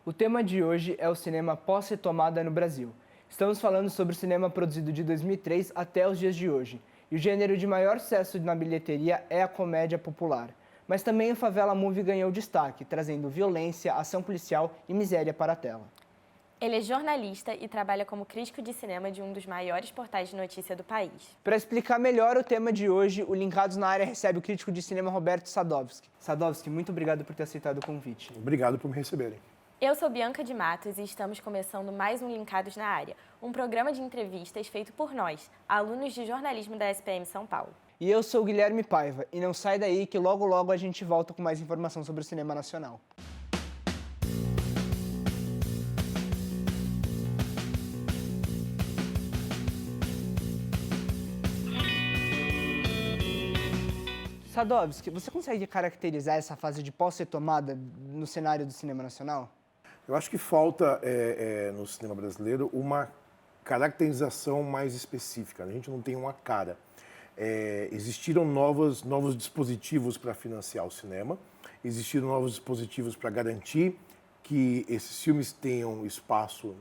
O tema de hoje é o cinema pós-retomada no Brasil. Estamos falando sobre o cinema produzido de 2003 até os dias de hoje. E o gênero de maior sucesso na bilheteria é a comédia popular. Mas também o Favela Movie ganhou destaque, trazendo violência, ação policial e miséria para a tela. Ele é jornalista e trabalha como crítico de cinema de um dos maiores portais de notícia do país. Para explicar melhor o tema de hoje, o Linkados na Área recebe o crítico de cinema Roberto Sadowski. Sadowski, muito obrigado por ter aceitado o convite. Obrigado por me receberem. Eu sou Bianca de Matos e estamos começando mais um Linkados na Área, um programa de entrevistas feito por nós, alunos de jornalismo da SPM São Paulo. E eu sou o Guilherme Paiva, e não sai daí que logo logo a gente volta com mais informação sobre o cinema nacional. Sadowski, você consegue caracterizar essa fase de pós-retomada no cenário do cinema nacional? Eu acho que falta no cinema brasileiro uma caracterização mais específica. A gente não tem uma cara. Existiram novos dispositivos para financiar o cinema, existiram novos dispositivos para garantir que esses filmes tenham espaço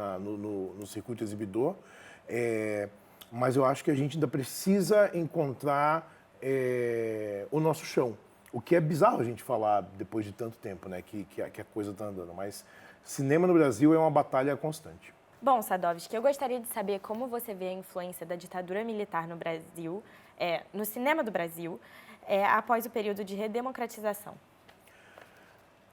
no circuito exibidor, mas eu acho que a gente ainda precisa encontrar o nosso chão. O que é bizarro a gente falar depois de tanto tempo, né, que a coisa está andando, mas cinema no Brasil é uma batalha constante. Bom, Sadowski, eu gostaria de saber como você vê a influência da ditadura militar no Brasil, no cinema do Brasil, após o período de redemocratização.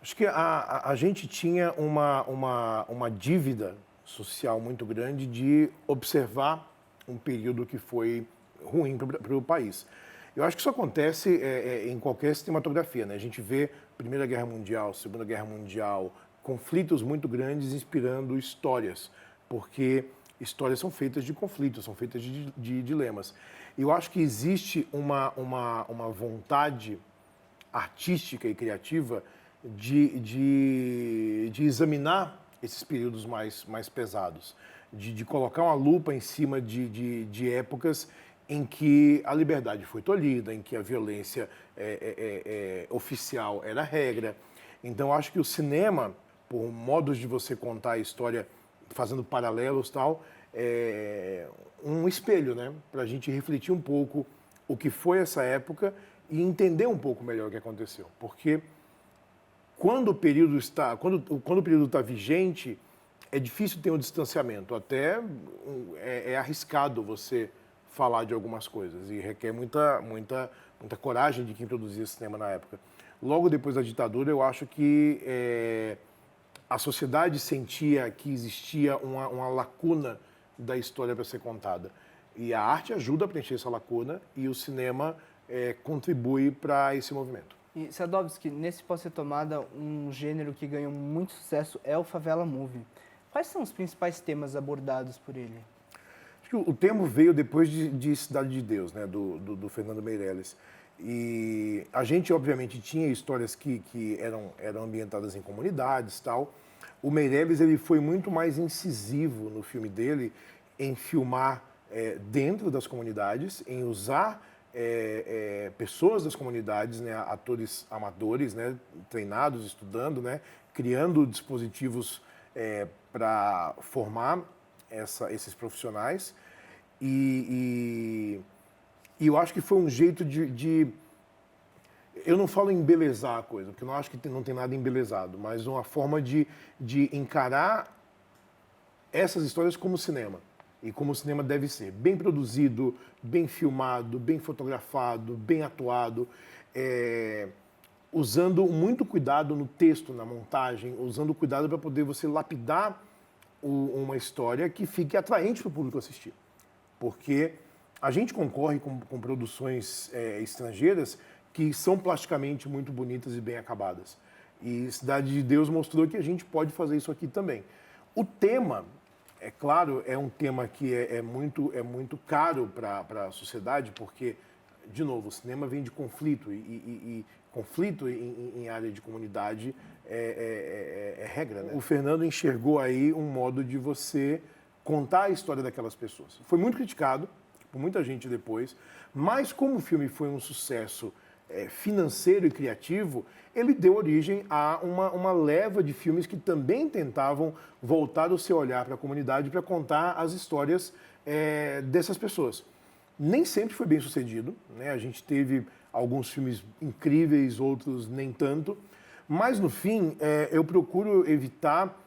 Acho que a gente tinha uma dívida social muito grande de observar um período que foi ruim para o país. Eu acho que isso acontece em qualquer cinematografia, né? A gente vê Primeira Guerra Mundial, Segunda Guerra Mundial, conflitos muito grandes inspirando histórias, porque histórias são feitas de conflitos, são feitas de dilemas. E eu acho que existe uma vontade artística e criativa de examinar esses períodos mais pesados, de colocar uma lupa em cima de épocas em que a liberdade foi tolhida, em que a violência oficial era a regra. Então, acho que o cinema, por modos de você contar a história, fazendo paralelos e tal, é um espelho, né? Para a gente refletir um pouco o que foi essa época e entender um pouco melhor o que aconteceu. Porque quando o período está vigente, é difícil ter um distanciamento. Até é arriscado você falar de algumas coisas e requer muita coragem de quem produzia cinema na época. Logo depois da ditadura, eu acho que a sociedade sentia que existia uma lacuna da história para ser contada. E a arte ajuda a preencher essa lacuna e o cinema contribui para esse movimento. E, Sadowski, nesse pós-retomada, um gênero que ganhou muito sucesso é o Favela Movie. Quais são os principais temas abordados por ele? Acho que o termo veio depois de Cidade de Deus, né, do Fernando Meirelles. E a gente, obviamente, tinha histórias que eram ambientadas em comunidades e tal. O Meirelles ele foi muito mais incisivo no filme dele em filmar dentro das comunidades, em usar pessoas das comunidades, né, atores amadores, né, treinados, estudando, né, criando dispositivos para formar esses profissionais e eu acho que foi um jeito eu não falo em embelezar a coisa, porque eu não acho que não tem nada embelezado, mas uma forma de encarar essas histórias como cinema e como o cinema deve ser, bem produzido, bem filmado, bem fotografado, bem atuado, usando muito cuidado no texto, na montagem, usando cuidado para poder você lapidar uma história que fique atraente para o público assistir. Porque a gente concorre com produções estrangeiras que são plasticamente muito bonitas e bem acabadas. E Cidade de Deus mostrou que a gente pode fazer isso aqui também. O tema, é claro, é um tema que é muito caro para a sociedade, porque, de novo, o cinema vem de conflito e conflito em área de comunidade é regra, né? O Fernando enxergou aí um modo de você contar a história daquelas pessoas. Foi muito criticado por muita gente depois, mas como o filme foi um sucesso financeiro e criativo, ele deu origem a uma leva de filmes que também tentavam voltar o seu olhar para a comunidade para contar as histórias dessas pessoas. Nem sempre foi bem sucedido, né? A gente teve alguns filmes incríveis, outros nem tanto, mas no fim eu procuro evitar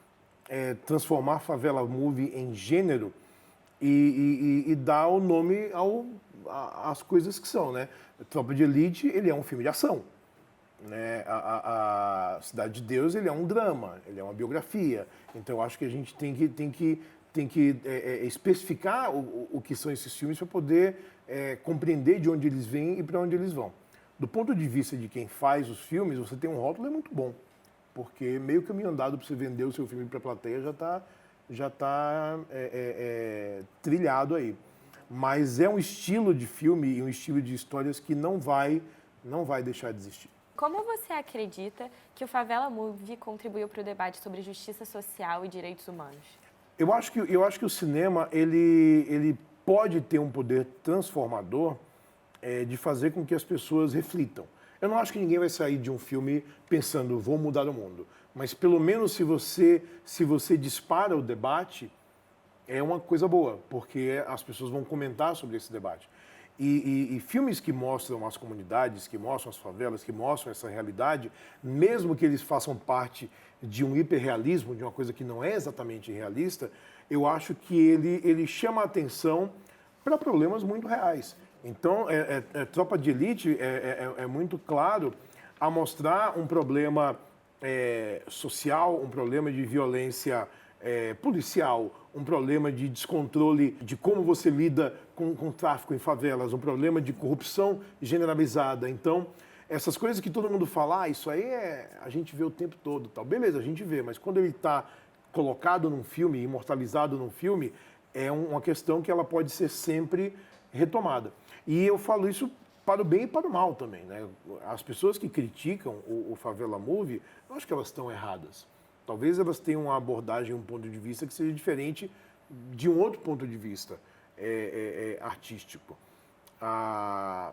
transformar a Favela Movie em gênero e dar o nome às coisas que são, né? Tropa de Elite, ele é um filme de ação, né? A Cidade de Deus, ele é um drama, ele é uma biografia. Então eu acho que a gente tem que especificar o que são esses filmes para poder compreender de onde eles vêm e para onde eles vão. Do ponto de vista de quem faz os filmes, você tem um rótulo é muito bom, porque meio caminho andado para você vender o seu filme para a plateia já tá trilhado aí. Mas é um estilo de filme e um estilo de histórias que não vai deixar de existir. Como você acredita que o Favela Movie contribuiu para o debate sobre justiça social e direitos humanos? Eu acho que o cinema ele pode ter um poder transformador de fazer com que as pessoas reflitam. Eu não acho que ninguém vai sair de um filme pensando, vou mudar o mundo. Mas pelo menos se você dispara o debate, é uma coisa boa, porque as pessoas vão comentar sobre esse debate. E filmes que mostram as comunidades, que mostram as favelas, que mostram essa realidade, mesmo que eles façam parte de um hiperrealismo, de uma coisa que não é exatamente realista, eu acho que ele chama a atenção para problemas muito reais. Então, Tropa de Elite é muito claro a mostrar um problema social, um problema de violência policial, um problema de descontrole de como você lida com tráfico em favelas, um problema de corrupção generalizada. Então, essas coisas que todo mundo fala, isso aí a gente vê o tempo todo, tal. Beleza, a gente vê, mas quando ele está colocado num filme, imortalizado num filme, é uma questão que ela pode ser sempre retomada. E eu falo isso para o bem e para o mal também, né? As pessoas que criticam o Favela Movie, eu acho que elas estão erradas. Talvez elas tenham uma abordagem, um ponto de vista que seja diferente de um outro ponto de vista artístico.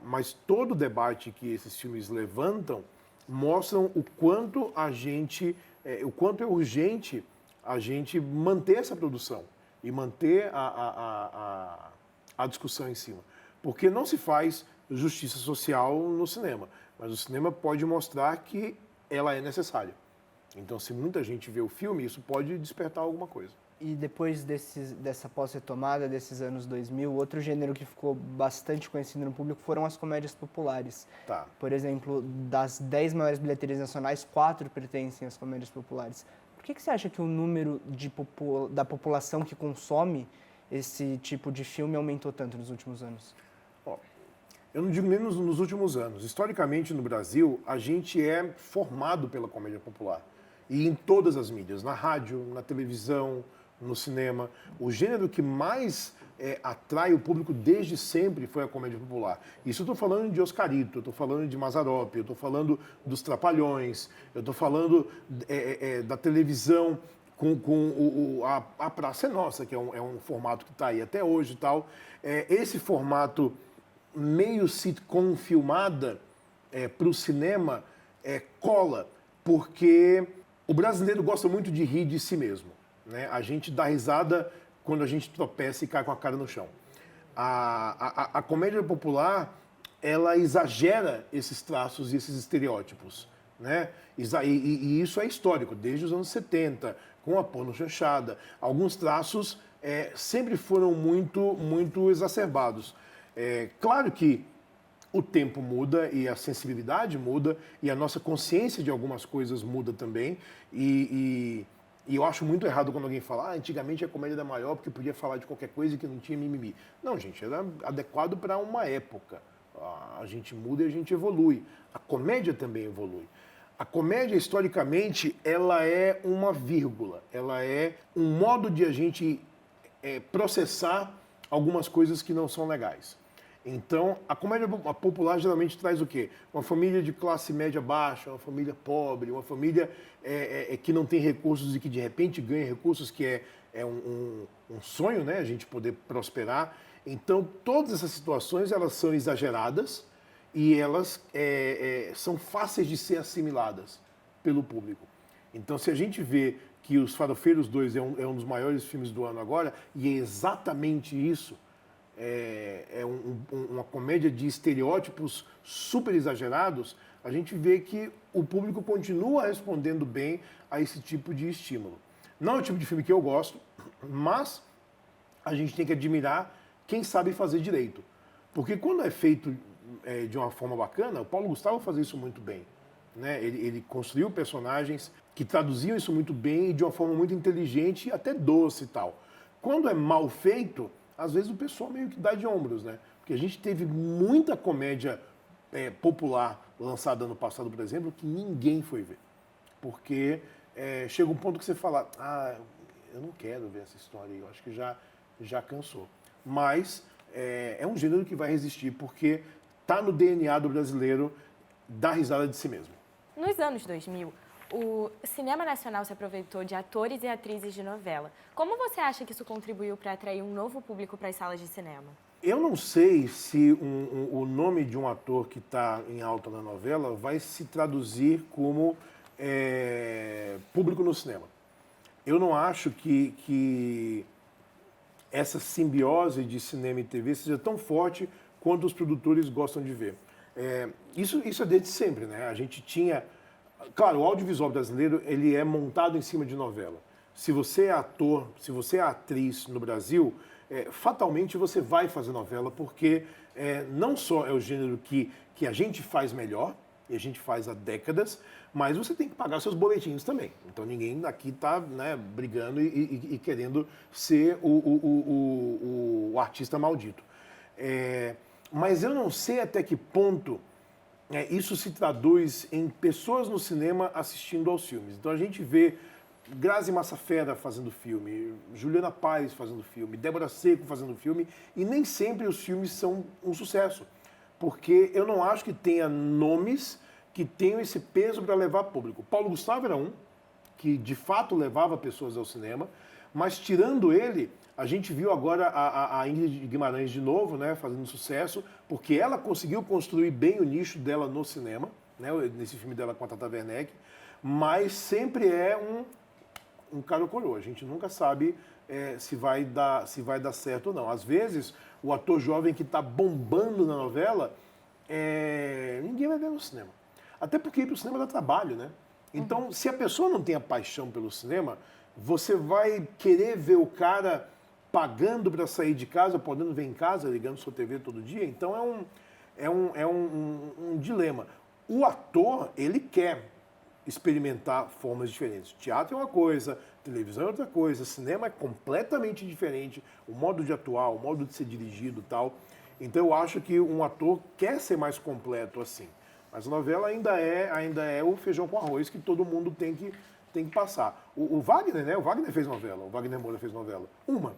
Mas todo o debate que esses filmes levantam mostram o quanto o quanto é urgente a gente manter essa produção e manter a discussão em cima. Porque não se faz justiça social no cinema, mas o cinema pode mostrar que ela é necessária. Então, se muita gente vê o filme, isso pode despertar alguma coisa. E depois dessa pós-retomada, desses anos 2000, outro gênero que ficou bastante conhecido no público foram as comédias populares. Tá. Por exemplo, das 10 maiores bilheterias nacionais, 4 pertencem às comédias populares. Por que você acha que o número da população que consome esse tipo de filme aumentou tanto nos últimos anos? Eu não digo nem nos últimos anos. Historicamente, no Brasil, a gente é formado pela comédia popular. E em todas as mídias, na rádio, na televisão, no cinema. O gênero que mais atrai o público desde sempre foi a comédia popular. Isso eu estou falando de Oscarito, eu estou falando de Mazzaropi, eu estou falando dos Trapalhões, eu estou falando da televisão com a Praça é Nossa, que é um formato que está aí até hoje e tal. Esse formato meio sitcom filmada para o cinema cola, porque o brasileiro gosta muito de rir de si mesmo, né? A gente dá risada quando a gente tropeça e cai com a cara no chão. A comédia popular, ela exagera esses traços e esses estereótipos, né? E isso é histórico, desde os anos 70, com a pornochanchada. Alguns traços sempre foram muito exacerbados. Claro que o tempo muda e a sensibilidade muda e a nossa consciência de algumas coisas muda também. E eu acho muito errado quando alguém fala antigamente a comédia era maior porque podia falar de qualquer coisa que não tinha mimimi. Não, gente, era adequado para uma época. A gente muda e a gente evolui. A comédia também evolui. A comédia, historicamente, ela é uma vírgula. Ela é um modo de a gente processar algumas coisas que não são legais. Então, a comédia popular geralmente traz o quê? Uma família de classe média baixa, uma família pobre, uma família que não tem recursos e que de repente ganha recursos, que é um sonho, né? A gente poder prosperar. Então, todas essas situações elas são exageradas e elas são fáceis de ser assimiladas pelo público. Então, se a gente vê que Os Farofeiros 2 é um dos maiores filmes do ano agora, e é exatamente isso, uma comédia de estereótipos super exagerados, a gente vê que o público continua respondendo bem a esse tipo de estímulo. Não é o tipo de filme que eu gosto, mas a gente tem que admirar quem sabe fazer direito. Porque quando é feito de uma forma bacana, o Paulo Gustavo fazia isso muito bem. Né? Ele construiu personagens que traduziam isso muito bem e de uma forma muito inteligente e até doce e tal. Quando é mal feito, às vezes o pessoal meio que dá de ombros, né? Porque a gente teve muita comédia popular lançada ano passado, por exemplo, que ninguém foi ver. Porque chega um ponto que você fala, eu não quero ver essa história, eu acho que já cansou. Mas é um gênero que vai resistir, porque está no DNA do brasileiro dar risada de si mesmo. Nos anos 2000, o cinema nacional se aproveitou de atores e atrizes de novela. Como você acha que isso contribuiu para atrair um novo público para as salas de cinema? Eu não sei se o nome de um ator que está em alta na novela vai se traduzir como público no cinema. Eu não acho que essa simbiose de cinema e TV seja tão forte quanto os produtores gostam de ver. Isso é desde sempre, né? A gente tinha... Claro, o audiovisual brasileiro ele é montado em cima de novela. Se você é ator, se você é atriz no Brasil, fatalmente você vai fazer novela, porque não só é o gênero que a gente faz melhor, e a gente faz há décadas, mas você tem que pagar seus boletins também. Então ninguém aqui está brigando e querendo ser o artista maldito. Mas eu não sei até que ponto isso se traduz em pessoas no cinema assistindo aos filmes. Então a gente vê Grazi Massafera fazendo filme, Juliana Paz fazendo filme, Débora Seco fazendo filme, e nem sempre os filmes são um sucesso. Porque eu não acho que tenha nomes que tenham esse peso para levar público. Paulo Gustavo era um, que de fato levava pessoas ao cinema, mas tirando ele, a gente viu agora a Ingrid Guimarães de novo, né, fazendo sucesso, porque ela conseguiu construir bem o nicho dela no cinema, né, nesse filme dela com a Tata Werneck, mas sempre é um cara ou coroa. A gente nunca sabe se vai dar certo ou não. Às vezes, o ator jovem que está bombando na novela, ninguém vai ver no cinema. Até porque ir para o cinema dá trabalho, né? Então, se a pessoa não tem a paixão pelo cinema, você vai querer ver o cara pagando para sair de casa, podendo ver em casa, ligando sua TV todo dia. Então, é um dilema. O ator, ele quer experimentar formas diferentes. Teatro é uma coisa, televisão é outra coisa, cinema é completamente diferente, o modo de atuar, o modo de ser dirigido e tal. Então eu acho que um ator quer ser mais completo assim. Mas a novela ainda é o feijão com arroz que todo mundo tem que passar. O Wagner, né? O Wagner fez novela, o Wagner Moura fez novela. Uma,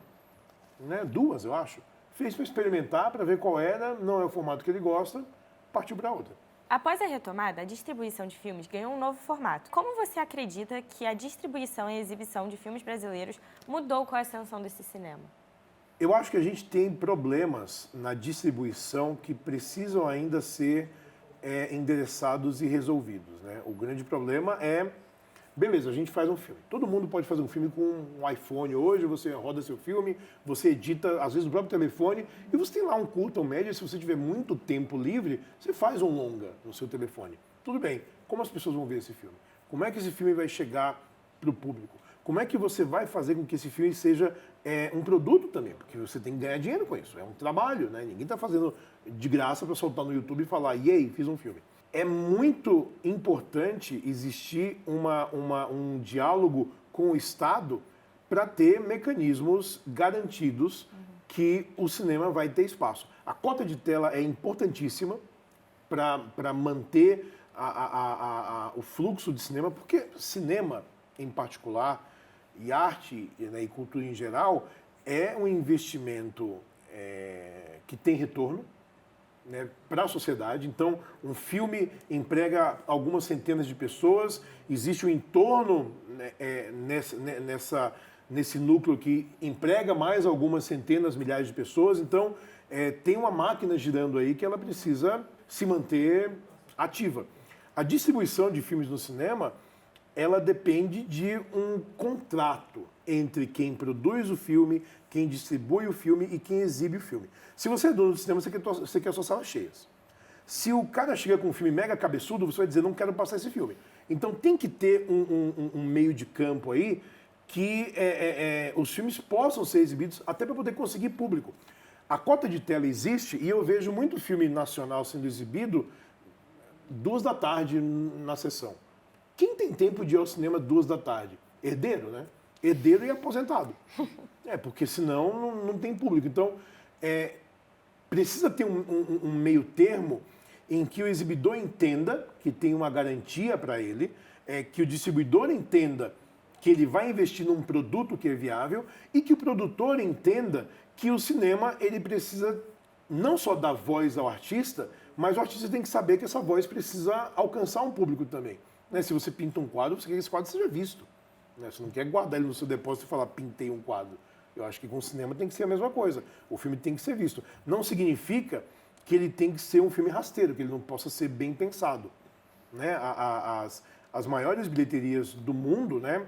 né? Duas, eu acho. Fez para experimentar, para ver qual era, não é o formato que ele gosta, partiu para outra. Após a retomada, a distribuição de filmes ganhou um novo formato. Como você acredita que a distribuição e exibição de filmes brasileiros mudou com a ascensão desse cinema? Eu acho que a gente tem problemas na distribuição que precisam ainda ser endereçados e resolvidos, né? O grande problema beleza, a gente faz um filme. Todo mundo pode fazer um filme com um iPhone hoje, você roda seu filme, você edita, às vezes, no próprio telefone, e você tem lá um curta, um médio, se você tiver muito tempo livre, você faz um longa no seu telefone. Tudo bem, como as pessoas vão ver esse filme? Como é que esse filme vai chegar para o público? Como é que você vai fazer com que esse filme seja um produto também? Porque você tem que ganhar dinheiro com isso, é um trabalho, né? Ninguém está fazendo de graça para soltar no YouTube e falar, e aí, fiz um filme. É muito importante existir um diálogo com o Estado para ter mecanismos garantidos que o cinema vai ter espaço. A cota de tela é importantíssima para manter o fluxo de cinema, porque cinema, em particular, e arte, né, e cultura em geral, é um investimento que tem retorno, né, para a sociedade. Então, um filme emprega algumas centenas de pessoas, existe um entorno, né, nesse núcleo que emprega mais algumas centenas, milhares de pessoas. Então, tem uma máquina girando aí que ela precisa se manter ativa. A distribuição de filmes no cinema, ela depende de um contrato entre quem produz o filme, quem distribui o filme e quem exibe o filme. Se você é dono do cinema, você quer suas salas cheias. Se o cara chega com um filme mega cabeçudo, você vai dizer, não quero passar esse filme. Então tem que ter um meio de campo aí que os filmes possam ser exibidos até para poder conseguir público. A cota de tela existe e eu vejo muito filme nacional sendo exibido 14h na sessão. Quem tem tempo de ir ao cinema 14h? Herdeiro, né? Herdeiro e aposentado. Porque senão não tem público. Então, precisa ter um meio termo em que o exibidor entenda que tem uma garantia para ele, que o distribuidor entenda que ele vai investir num produto que é viável e que o produtor entenda que o cinema ele precisa não só dar voz ao artista, mas o artista tem que saber que essa voz precisa alcançar um público também. Né? Se você pinta um quadro, você quer que esse quadro seja visto. Né? Você não quer guardar ele no seu depósito e falar, pintei um quadro. Eu acho que com o cinema tem que ser a mesma coisa. O filme tem que ser visto. Não significa que ele tem que ser um filme rasteiro, que ele não possa ser bem pensado. Né? As maiores bilheterias do mundo, né,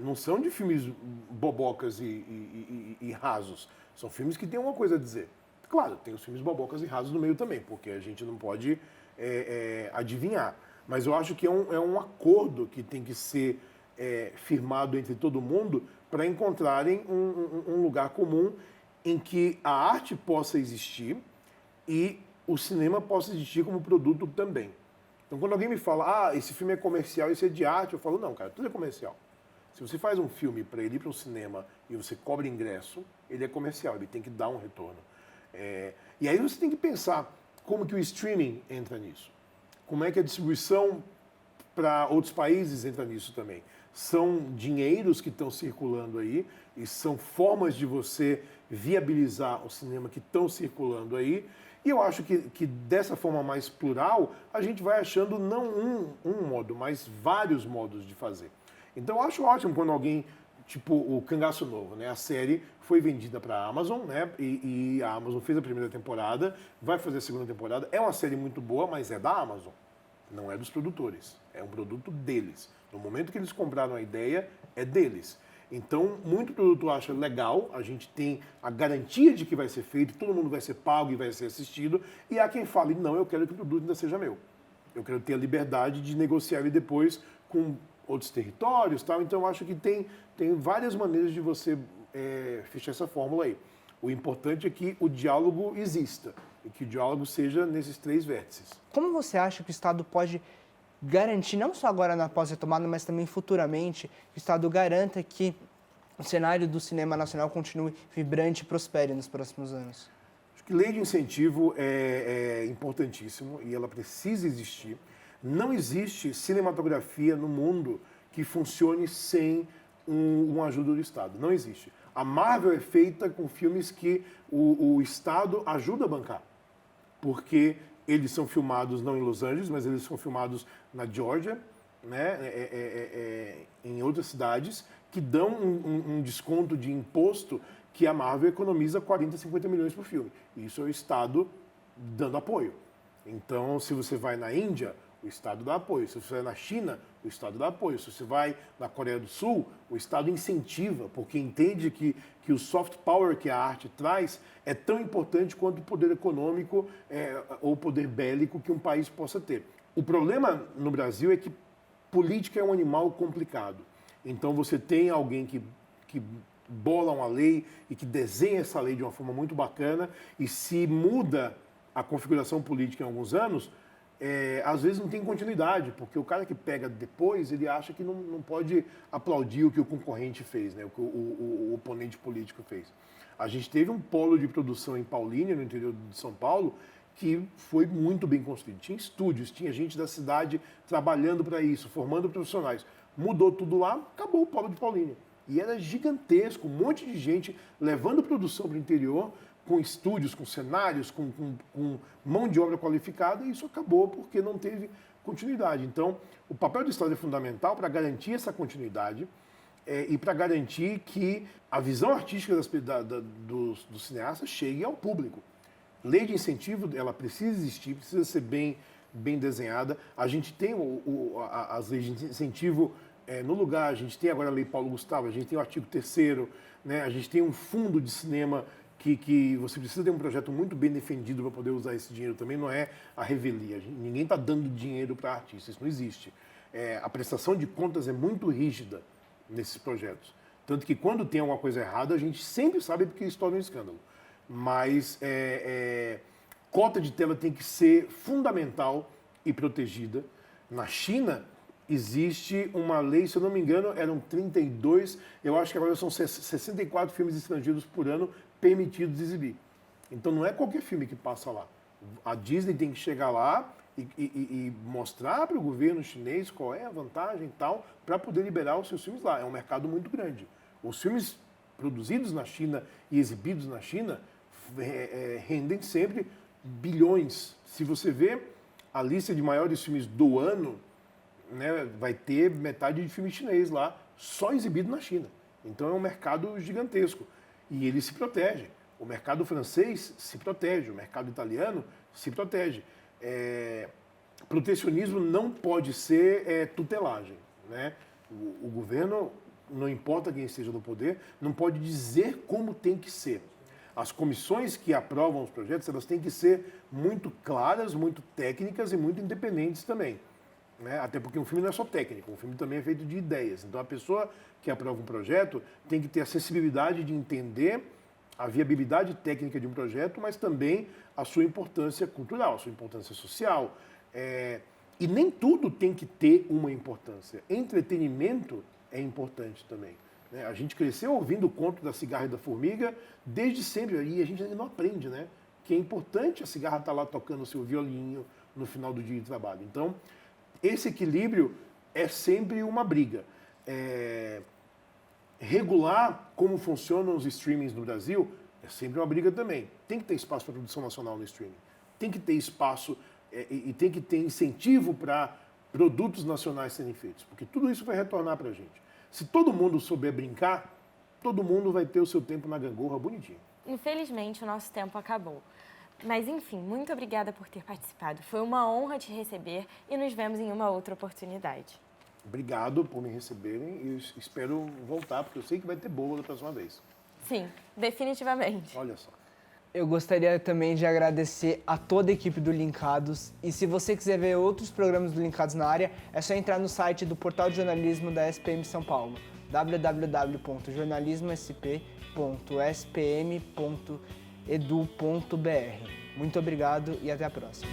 não são de filmes bobocas e rasos. São filmes que têm uma coisa a dizer. Claro, tem os filmes bobocas e rasos no meio também, porque a gente não pode adivinhar. Mas eu acho que é um acordo que tem que ser firmado entre todo mundo para encontrarem um lugar comum em que a arte possa existir e o cinema possa existir como produto também. Então, quando alguém me fala, esse filme é comercial, esse é de arte, eu falo, não, cara, tudo é comercial. Se você faz um filme para ele ir para um cinema e você cobra ingresso, ele é comercial, ele tem que dar um retorno. E aí você tem que pensar como que o streaming entra nisso. Como é que a distribuição para outros países entra nisso também. São dinheiros que estão circulando aí e são formas de você viabilizar o cinema que estão circulando aí. E eu acho que dessa forma mais plural, a gente vai achando não um modo, mas vários modos de fazer. Então eu acho ótimo quando alguém, tipo o Cangaço Novo, né? A série foi vendida para a Amazon, né? E a Amazon fez a primeira temporada, vai fazer a segunda temporada. É uma série muito boa, mas é da Amazon, não é dos produtores. É um produto deles. No momento que eles compraram a ideia, é deles. Então, muito produtor acha legal, a gente tem a garantia de que vai ser feito, todo mundo vai ser pago e vai ser assistido, e há quem fale, não, eu quero que o produto ainda seja meu. Eu quero ter a liberdade de negociar ele depois com outros territórios, tal. Então, eu acho que tem várias maneiras de você fechar essa fórmula aí. O importante é que o diálogo exista, e que o diálogo seja nesses 3 vértices. Como você acha que o Estado pode garantir, não só agora na pós-retomada, mas também futuramente, que o Estado garanta que o cenário do cinema nacional continue vibrante e prospere nos próximos anos? Acho que lei de incentivo é importantíssimo e ela precisa existir. Não existe cinematografia no mundo que funcione sem uma ajuda do Estado. Não existe. A Marvel é feita com filmes que o Estado ajuda a bancar. Porque eles são filmados não em Los Angeles, mas eles são filmados na Geórgia, né, em outras cidades, que dão um desconto de imposto que a Marvel economiza 40, 50 milhões por filme. Isso é o Estado dando apoio. Então, se você vai na Índia, o Estado dá apoio. Se você vai na China, o Estado dá apoio. Se você vai na Coreia do Sul, o Estado incentiva, porque entende que o soft power que a arte traz é tão importante quanto o poder econômico ou o poder bélico que um país possa ter. O problema no Brasil é que política é um animal complicado. Então você tem alguém que bola uma lei e que desenha essa lei de uma forma muito bacana e se muda a configuração política em alguns anos, às vezes não tem continuidade, porque o cara que pega depois, ele acha que não pode aplaudir o que o concorrente fez, né? O que o oponente político fez. A gente teve um polo de produção em Paulínia, no interior de São Paulo, que foi muito bem construído. Tinha estúdios, tinha gente da cidade trabalhando para isso, formando profissionais. Mudou tudo lá, acabou o polo de Paulínia. E era gigantesco, um monte de gente levando produção para o interior, com estúdios, com cenários, com mão de obra qualificada, e isso acabou porque não teve continuidade. Então, o papel do Estado é fundamental para garantir essa continuidade e para garantir que a visão artística dos cineastas chegue ao público. lei de incentivo, ela precisa existir, precisa ser bem desenhada. A gente tem as leis de incentivo no lugar, a gente tem agora a Lei Paulo Gustavo, a gente tem o artigo 3º, né? A gente tem um fundo de cinema que você precisa ter um projeto muito bem defendido para poder usar esse dinheiro também, não é a revelia. Ninguém está dando dinheiro para artistas, isso não existe. A prestação de contas é muito rígida nesses projetos. Tanto que quando tem alguma coisa errada, a gente sempre sabe porque estoura um escândalo. Mas cota de tela tem que ser fundamental e protegida. Na China, existe uma lei, se eu não me engano, eram 32, eu acho que agora são 64 filmes estrangeiros por ano permitidos exibir. Então não é qualquer filme que passa lá. A Disney tem que chegar lá e mostrar para o governo chinês qual é a vantagem e tal, para poder liberar os seus filmes lá. É um mercado muito grande. Os filmes produzidos na China e exibidos na China rendem sempre bilhões. Se você vê a lista de maiores filmes do ano, né, vai ter metade de filme chinês lá, só exibido na China. Então é um mercado gigantesco. E ele se protege. O mercado francês se protege, o mercado italiano se protege. Protecionismo não pode ser tutelagem, né? O governo, não importa quem esteja no poder, não pode dizer como tem que ser. As comissões que aprovam os projetos, elas têm que ser muito claras, muito técnicas e muito independentes também, né? Até porque um filme não é só técnico, um filme também é feito de ideias. Então a pessoa que aprova um projeto tem que ter a sensibilidade de entender a viabilidade técnica de um projeto, mas também a sua importância cultural, a sua importância social. E nem tudo tem que ter uma importância. Entretenimento é importante também, né? A gente cresceu ouvindo o conto da cigarra e da formiga desde sempre, e a gente ainda não aprende, né? Que é importante a cigarra estar lá tocando o seu violinho no final do dia de trabalho. Então, esse equilíbrio é sempre uma briga. Regular como funcionam os streamings no Brasil é sempre uma briga também. Tem que ter espaço para produção nacional no streaming. Tem que ter espaço e tem que ter incentivo para produtos nacionais serem feitos. Porque tudo isso vai retornar para a gente. Se todo mundo souber brincar, todo mundo vai ter o seu tempo na gangorra bonitinho. Infelizmente, o nosso tempo acabou. Mas, enfim, muito obrigada por ter participado. Foi uma honra te receber e nos vemos em uma outra oportunidade. Obrigado por me receberem e espero voltar, porque eu sei que vai ter bolo da próxima vez. Sim, definitivamente. Olha só. Eu gostaria também de agradecer a toda a equipe do Linkados. E se você quiser ver outros programas do Linkados na área, é só entrar no site do Portal de Jornalismo da SPM São Paulo, www.jornalismosp.spm.edu.br. Muito obrigado e até a próxima.